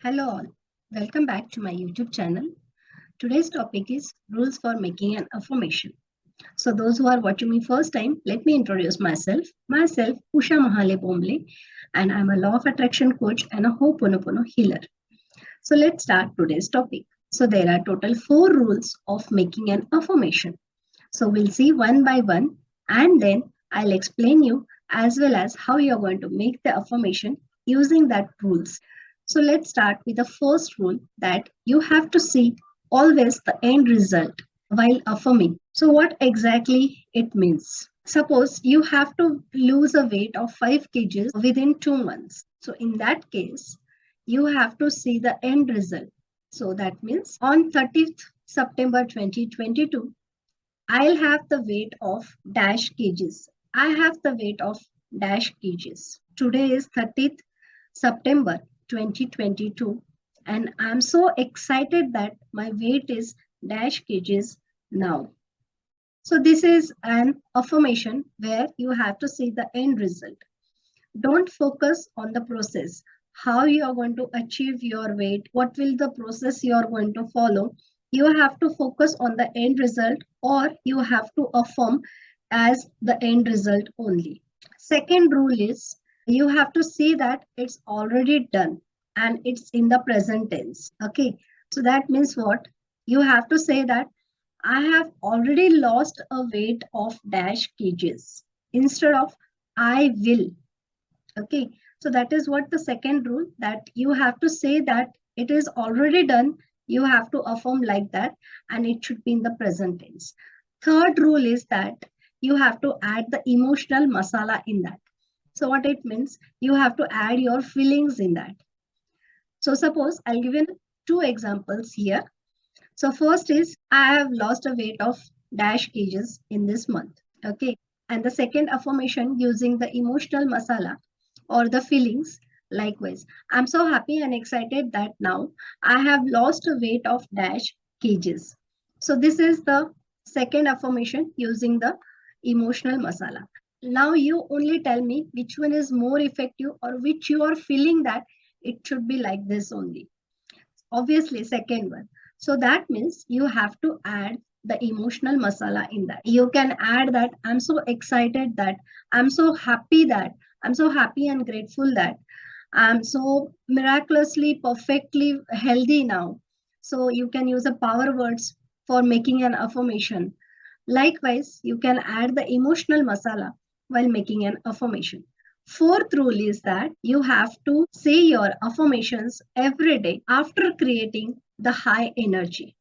Hello all, welcome back to my YouTube channel. Today's topic is rules for making an affirmation. So those who are watching me first time, let me introduce myself. Myself, Usha Mahale Bomble, and I'm a law of attraction coach and a Ho'oponopono healer. So let's start today's topic. So there are total 4 rules of making an affirmation. So we'll see one by one and then I'll explain you as well as how you're going to make the affirmation using that rules. So let's start with the first rule that you have to see always the end result while affirming. So what exactly it means? Suppose you have to lose a weight of 5 kgs within 2 months. So in that case, you have to see the end result. So that means on 30th September 2022, I'll have the weight of dash kgs. I have the weight of dash kgs. Today is 30th September 2022 and I'm so excited that my weight is dash kgs now. So this is an affirmation where you have to see the end result. Don't focus on the process, how you are going to achieve your weight, what will the process you are going to follow. You have to focus on the end result or you have to affirm as the end result only. Second rule is you have to see that it's already done and it's in the present tense. Okay, so that means what? You have to say that I have already lost a weight of dash kgs instead of I will. Okay, so that is what the second rule, that you have to say that it is already done. You have to affirm like that and it should be in the present tense. Third rule is that you have to add the emotional masala in that. So what it means, you have to add your feelings in that. So suppose I'll give you 2 examples here. So first is I have lost a weight of dash kgs in this month. Okay, and the second affirmation using the emotional masala or the feelings. Likewise, I'm so happy and excited that now I have lost a weight of dash kgs. So this is the second affirmation using the emotional masala. Now you only tell me which one is more effective or which you are feeling that it should be like this only. Obviously, second one. So that means you have to add the emotional masala in that. You can add that I'm so excited that I'm so happy that I'm so happy and grateful that I'm so miraculously, perfectly healthy now. So you can use the power words for making an affirmation. Likewise, you can add the emotional masala while making an affirmation. Fourth rule is that you have to say your affirmations every day after creating the high energy.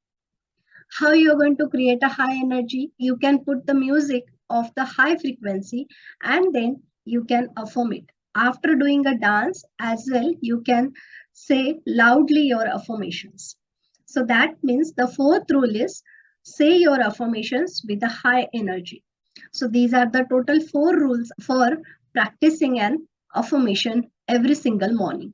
How you're going to create a high energy? You can put the music of the high frequency and then you can affirm it. After doing a dance as well, you can say loudly your affirmations. So that means the fourth rule is say your affirmations with a high energy. So these are the total 4 rules for practicing an affirmation every single morning.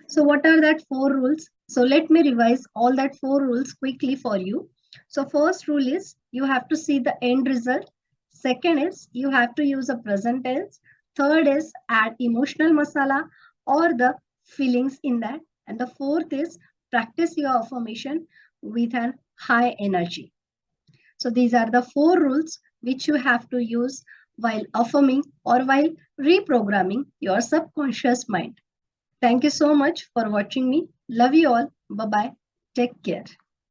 So what are that 4 rules? So let me revise all that 4 rules quickly for you. So first rule is you have to see the end result. Second is you have to use a present tense. Third is add emotional masala or the feelings in that. And the fourth is practice your affirmation with an high energy. So these are the 4 rules which you have to use while affirming or while reprogramming your subconscious mind. Thank you so much for watching me. Love you all. Bye-bye. Take care.